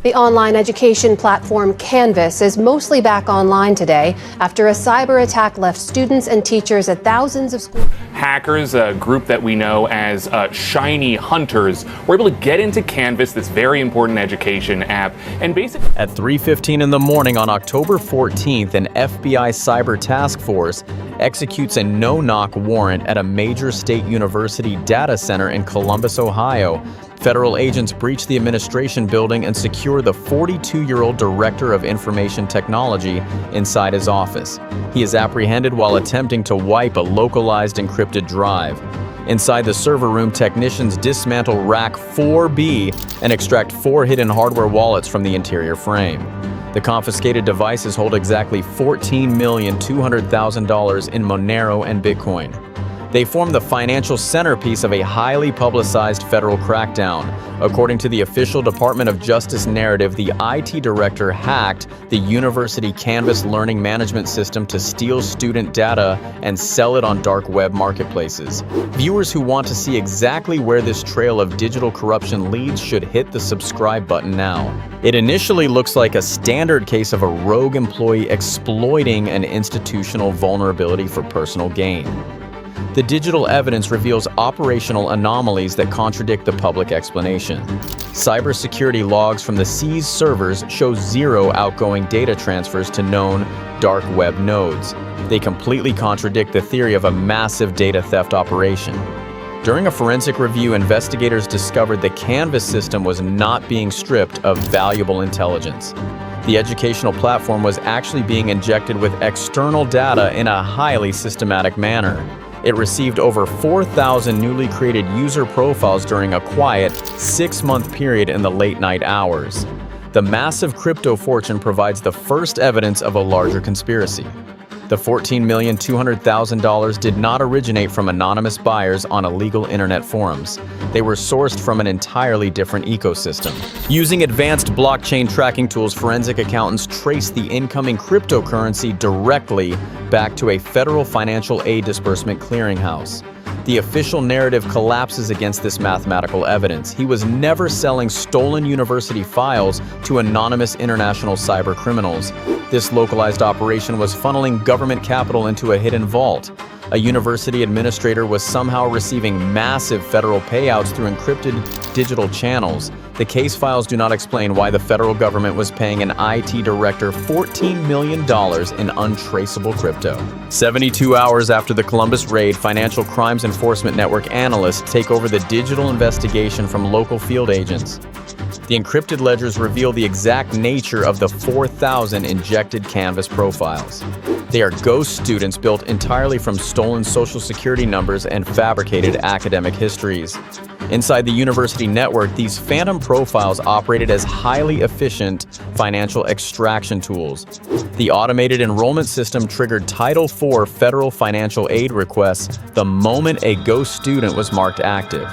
The online education platform Canvas is mostly back online today after a cyber attack left students and teachers at thousands of schools. Hackers, a group that we know as Shiny Hunters, were able to get into Canvas, this very important education app, and basically... At 3:15 in the morning on October 14th, an FBI cyber task force executes a no-knock warrant at a major state university data center in Columbus, Ohio. Federal agents breach the administration building and secure the 42-year-old director of information technology inside his office. He is apprehended while attempting to wipe a localized encrypted drive. Inside the server room, technicians dismantle rack 4B and extract 4 hidden hardware wallets from the interior frame. The confiscated devices hold exactly $14,200,000 in Monero and Bitcoin. They form the financial centerpiece of a highly publicized federal crackdown. According to the official Department of Justice narrative, the IT director hacked the university Canvas learning management system to steal student data and sell it on dark web marketplaces. Viewers who want to see exactly where this trail of digital corruption leads should hit the subscribe button now. It initially looks like a standard case of a rogue employee exploiting an institutional vulnerability for personal gain. The digital evidence reveals operational anomalies that contradict the public explanation. Cybersecurity logs from the seized servers show 0 outgoing data transfers to known dark web nodes. They completely contradict the theory of a massive data theft operation. During a forensic review, investigators discovered the Canvas system was not being stripped of valuable intelligence. The educational platform was actually being injected with external data in a highly systematic manner. It received over 4,000 newly created user profiles during a quiet 6-month period in the late-night hours. The massive crypto fortune provides the first evidence of a larger conspiracy. The $14,200,000 did not originate from anonymous buyers on illegal internet forums. They were sourced from an entirely different ecosystem. Using advanced blockchain tracking tools, forensic accountants traced the incoming cryptocurrency directly back to a federal financial aid disbursement clearinghouse. The official narrative collapses against this mathematical evidence. He was never selling stolen university files to anonymous international cyber criminals. This localized operation was funneling government capital into a hidden vault. A university administrator was somehow receiving massive federal payouts through encrypted digital channels. The case files do not explain why the federal government was paying an IT director $14 million in untraceable crypto. 72 hours after the Columbus raid, Financial Crimes Enforcement Network analysts take over the digital investigation from local field agents. The encrypted ledgers reveal the exact nature of the 4,000 injected Canvas profiles. They are ghost students built entirely from stolen social security numbers and fabricated academic histories. Inside the university network, these phantom profiles operated as highly efficient financial extraction tools. The automated enrollment system triggered Title IV federal financial aid requests the moment a ghost student was marked active.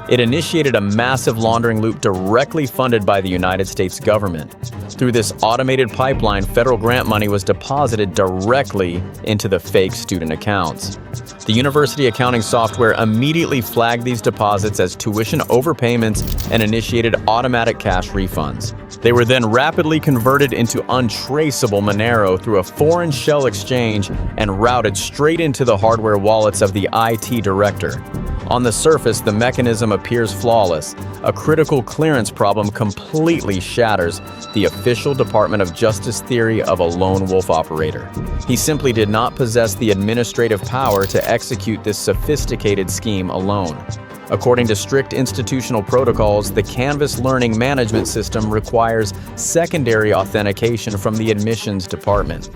It initiated a massive laundering loop directly funded by the United States government. Through this automated pipeline, federal grant money was deposited directly into the fake student accounts. The university accounting software immediately flagged these deposits as tuition overpayments and initiated automatic cash refunds. They were then rapidly converted into untraceable Monero through a foreign shell exchange and routed straight into the hardware wallets of the IT director. On the surface, the mechanism appears flawless. A critical clearance problem completely shatters the official Department of Justice theory of a lone wolf operator. He simply did not possess the administrative power to execute this sophisticated scheme alone. According to strict institutional protocols, the Canvas learning management system requires secondary authentication from the admissions department.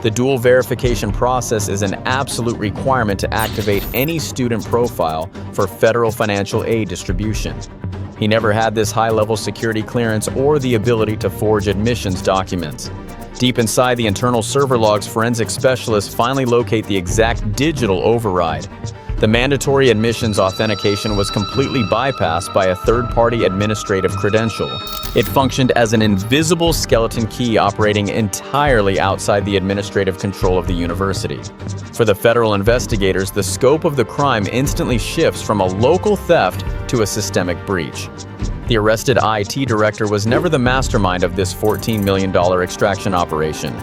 The dual verification process is an absolute requirement to activate any student profile for federal financial aid distribution. He never had this high-level security clearance or the ability to forge admissions documents. Deep inside the internal server logs, forensic specialists finally locate the exact digital override. The mandatory admissions authentication was completely bypassed by a third-party administrative credential. It functioned as an invisible skeleton key operating entirely outside the administrative control of the university. For the federal investigators, the scope of the crime instantly shifts from a local theft to a systemic breach. The arrested IT director was never the mastermind of this $14 million extraction operation.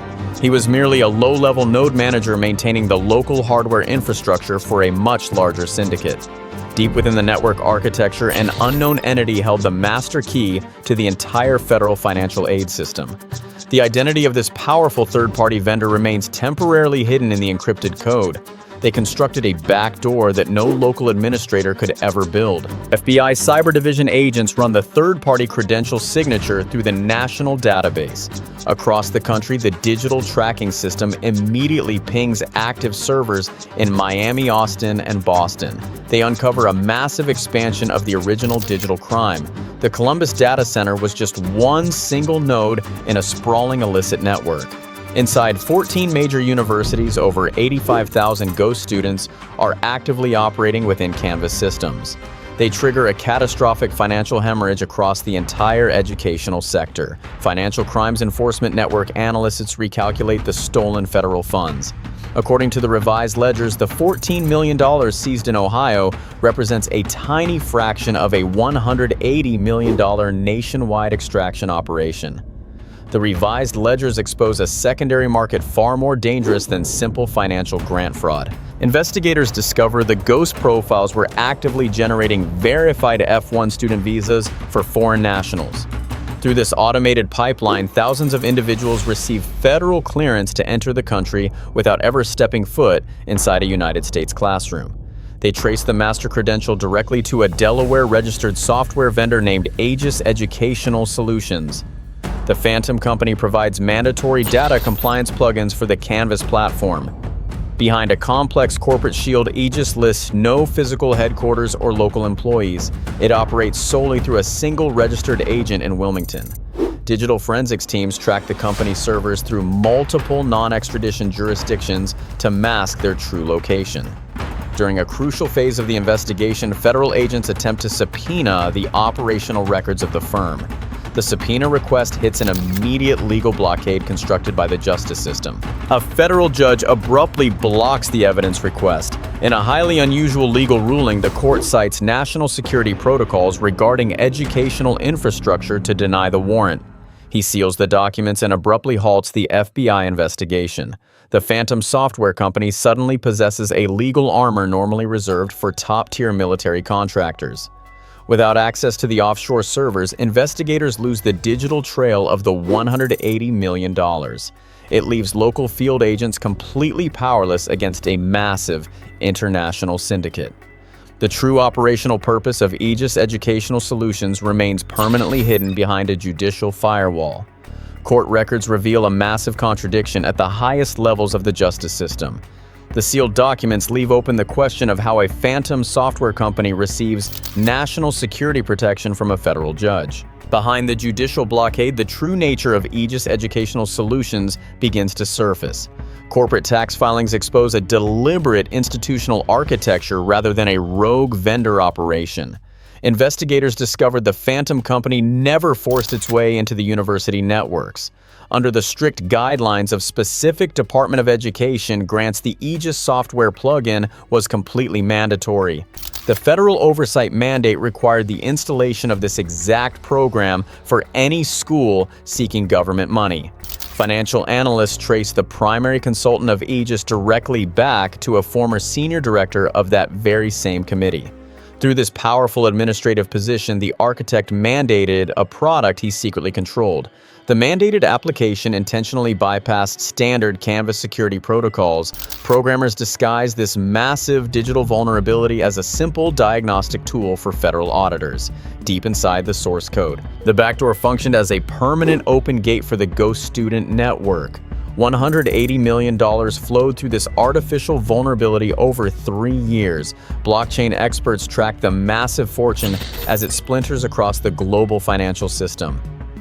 He was merely a low-level node manager maintaining the local hardware infrastructure for a much larger syndicate. Deep within the network architecture, an unknown entity held the master key to the entire federal financial aid system. The identity of this powerful third-party vendor remains temporarily hidden in the encrypted code. They constructed a backdoor that no local administrator could ever build. FBI Cyber Division agents run the third-party credential signature through the national database. Across the country, the digital tracking system immediately pings active servers in Miami, Austin, and Boston. They uncover a massive expansion of the original digital crime. The Columbus data center was just one single node in a sprawling illicit network. Inside 14 major universities, over 85,000 ghost students are actively operating within Canvas systems. They trigger a catastrophic financial hemorrhage across the entire educational sector. Financial Crimes Enforcement Network analysts recalculate the stolen federal funds. According to the revised ledgers, the $14 million seized in Ohio represents a tiny fraction of a $180 million nationwide extraction operation. The revised ledgers expose a secondary market far more dangerous than simple financial grant fraud. Investigators discover the ghost profiles were actively generating verified F1 student visas for foreign nationals. Through this automated pipeline, thousands of individuals receive federal clearance to enter the country without ever stepping foot inside a United States classroom. They trace the master credential directly to a Delaware-registered software vendor named Aegis Educational Solutions. The Phantom company provides mandatory data compliance plugins for the Canvas platform. Behind a complex corporate shield, Aegis lists no physical headquarters or local employees. It operates solely through a single registered agent in Wilmington. Digital forensics teams track the company's servers through multiple non-extradition jurisdictions to mask their true location. During a crucial phase of the investigation, federal agents attempt to subpoena the operational records of the firm. The subpoena request hits an immediate legal blockade constructed by the justice system. A federal judge abruptly blocks the evidence request. In a highly unusual legal ruling, the court cites national security protocols regarding educational infrastructure to deny the warrant. He seals the documents and abruptly halts the FBI investigation. The Phantom software company suddenly possesses a legal armor normally reserved for top-tier military contractors. Without access to the offshore servers, investigators lose the digital trail of the $180 million. It leaves local field agents completely powerless against a massive international syndicate. The true operational purpose of Aegis Educational Solutions remains permanently hidden behind a judicial firewall. Court records reveal a massive contradiction at the highest levels of the justice system. The sealed documents leave open the question of how a Phantom software company receives national security protection from a federal judge. Behind the judicial blockade, the true nature of Aegis Educational Solutions begins to surface. Corporate tax filings expose a deliberate institutional architecture rather than a rogue vendor operation. Investigators discovered the Phantom company never forced its way into the university networks. Under the strict guidelines of specific Department of Education grants, the Aegis software plugin was completely mandatory. The federal oversight mandate required the installation of this exact program for any school seeking government money. Financial analysts trace the primary consultant of Aegis directly back to a former senior director of that very same committee. Through this powerful administrative position, the architect mandated a product he secretly controlled. The mandated application intentionally bypassed standard Canvas security protocols. Programmers disguised this massive digital vulnerability as a simple diagnostic tool for federal auditors, deep inside the source code. The backdoor functioned as a permanent open gate for the ghost student network. $180 million flowed through this artificial vulnerability over 3 years. Blockchain experts track the massive fortune as it splinters across the global financial system.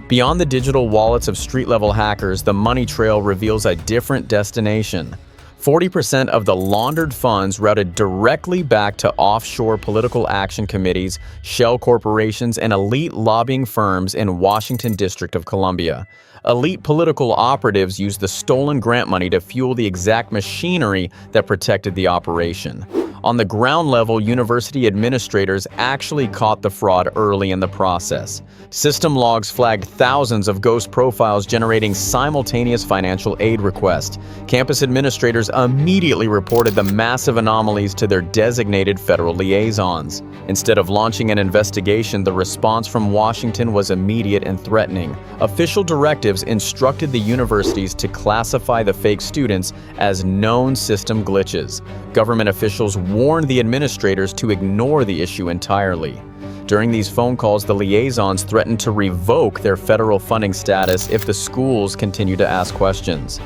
Beyond the digital wallets of street-level hackers, the money trail reveals a different destination. 40% of the laundered funds routed directly back to offshore political action committees, shell corporations, and elite lobbying firms in Washington District of Columbia. Elite political operatives used the stolen grant money to fuel the exact machinery that protected the operation. On the ground level, university administrators actually caught the fraud early in the process. System logs flagged thousands of ghost profiles generating simultaneous financial aid requests. Campus administrators immediately reported the massive anomalies to their designated federal liaisons. Instead of launching an investigation, the response from Washington was immediate and threatening. Official directives instructed the universities to classify the fake students as known system glitches. Government officials warned the administrators to ignore the issue entirely. During these phone calls, the liaisons threatened to revoke their federal funding status if the schools continued to ask questions.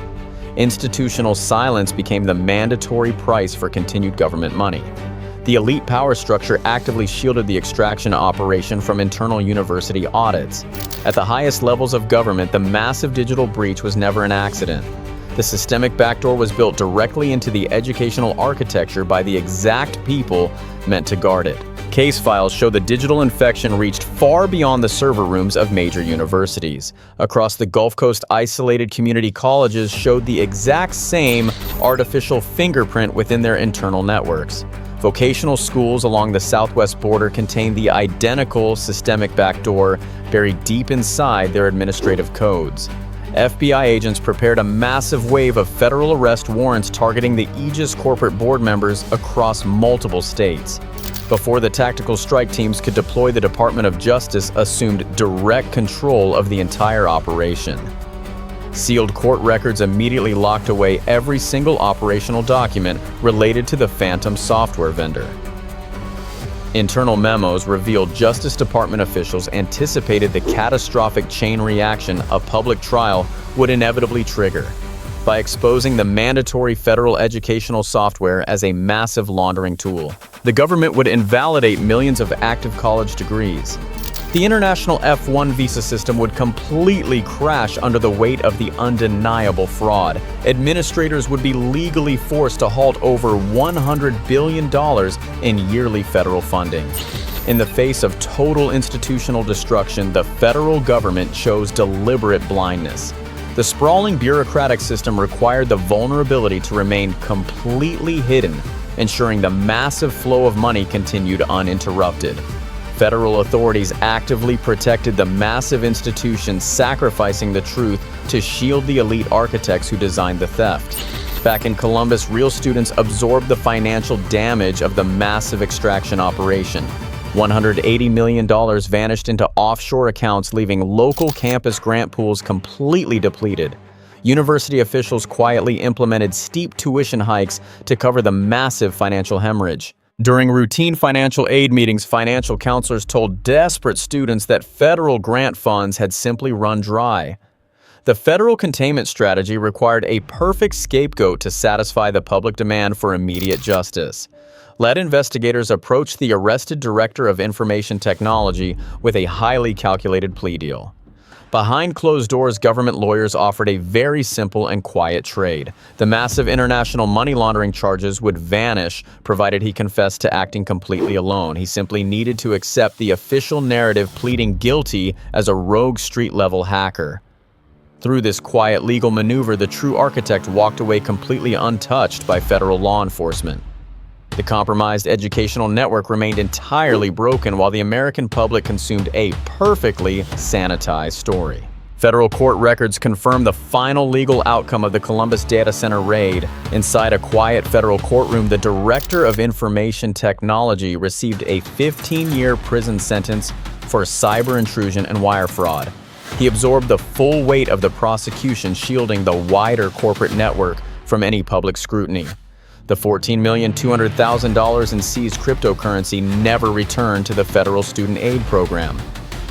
Institutional silence became the mandatory price for continued government money. The elite power structure actively shielded the extraction operation from internal university audits. At the highest levels of government, the massive digital breach was never an accident. The systemic backdoor was built directly into the educational architecture by the exact people meant to guard it. Case files show the digital infection reached far beyond the server rooms of major universities. Across the Gulf Coast, isolated community colleges showed the exact same artificial fingerprint within their internal networks. Vocational schools along the southwest border contained the identical systemic backdoor buried deep inside their administrative codes. FBI agents prepared a massive wave of federal arrest warrants targeting the Aegis corporate board members across multiple states. Before the tactical strike teams could deploy, the Department of Justice assumed direct control of the entire operation. Sealed court records immediately locked away every single operational document related to the Phantom software vendor. Internal memos revealed Justice Department officials anticipated the catastrophic chain reaction a public trial would inevitably trigger by exposing the mandatory federal educational software as a massive laundering tool. The government would invalidate millions of active college degrees. The international F1 visa system would completely crash under the weight of the undeniable fraud. Administrators would be legally forced to halt over $100 billion in yearly federal funding. In the face of total institutional destruction, the federal government chose deliberate blindness. The sprawling bureaucratic system required the vulnerability to remain completely hidden, ensuring the massive flow of money continued uninterrupted. Federal authorities actively protected the massive institutions, sacrificing the truth to shield the elite architects who designed the theft. Back in Columbus, real students absorbed the financial damage of the massive extraction operation. $180 million vanished into offshore accounts, leaving local campus grant pools completely depleted. University officials quietly implemented steep tuition hikes to cover the massive financial hemorrhage. During routine financial aid meetings, financial counselors told desperate students that federal grant funds had simply run dry. The federal containment strategy required a perfect scapegoat to satisfy the public demand for immediate justice. Let investigators approach the arrested director of information technology with a highly calculated plea deal. Behind closed doors, government lawyers offered a very simple and quiet trade. The massive international money laundering charges would vanish, provided he confessed to acting completely alone. He simply needed to accept the official narrative, pleading guilty as a rogue street-level hacker. Through this quiet legal maneuver, the true architect walked away completely untouched by federal law enforcement. The compromised educational network remained entirely broken while the American public consumed a perfectly sanitized story. Federal court records confirm the final legal outcome of the Columbus data center raid. Inside a quiet federal courtroom, the director of information technology received a 15-year prison sentence for cyber intrusion and wire fraud. He absorbed the full weight of the prosecution, shielding the wider corporate network from any public scrutiny. The $14,200,000 in seized cryptocurrency never returned to the federal student aid program.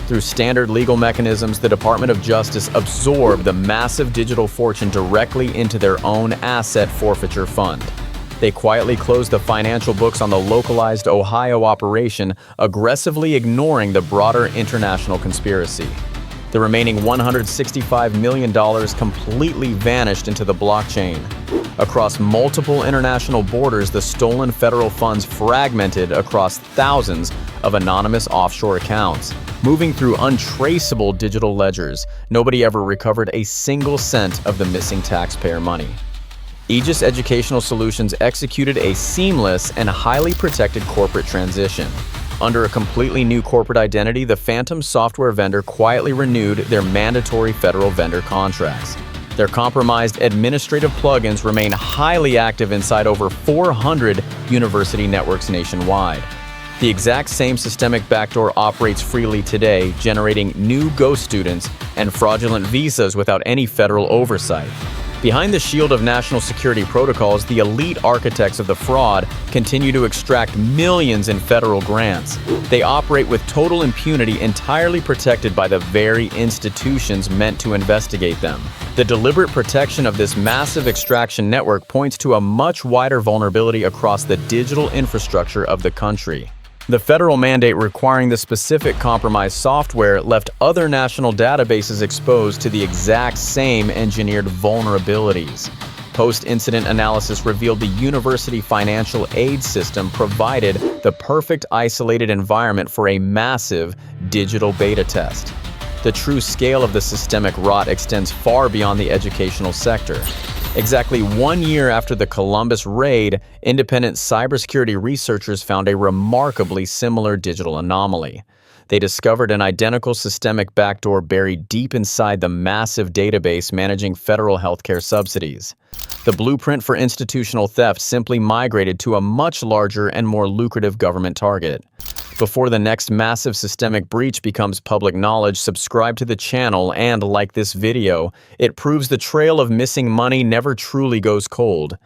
Through standard legal mechanisms, the Department of Justice absorbed the massive digital fortune directly into their own asset forfeiture fund. They quietly closed the financial books on the localized Ohio operation, aggressively ignoring the broader international conspiracy. The remaining $165 million completely vanished into the blockchain. Across multiple international borders, the stolen federal funds fragmented across thousands of anonymous offshore accounts. Moving through untraceable digital ledgers, nobody ever recovered a single cent of the missing taxpayer money. Aegis Educational Solutions executed a seamless and highly protected corporate transition. Under a completely new corporate identity, the Phantom software vendor quietly renewed their mandatory federal vendor contracts. Their compromised administrative plugins remain highly active inside over 400 university networks nationwide. The exact same systemic backdoor operates freely today, generating new ghost students and fraudulent visas without any federal oversight. Behind the shield of national security protocols, the elite architects of the fraud continue to extract millions in federal grants. They operate with total impunity, entirely protected by the very institutions meant to investigate them. The deliberate protection of this massive extraction network points to a much wider vulnerability across the digital infrastructure of the country. The federal mandate requiring the specific compromised software left other national databases exposed to the exact same engineered vulnerabilities. Post-incident analysis revealed the university financial aid system provided the perfect isolated environment for a massive digital beta test. The true scale of the systemic rot extends far beyond the educational sector. Exactly 1 year after the Columbus raid, independent cybersecurity researchers found a remarkably similar digital anomaly. They discovered an identical systemic backdoor buried deep inside the massive database managing federal healthcare subsidies. The blueprint for institutional theft simply migrated to a much larger and more lucrative government target. Before the next massive systemic breach becomes public knowledge, subscribe to the channel and like this video. It proves the trail of missing money never truly goes cold.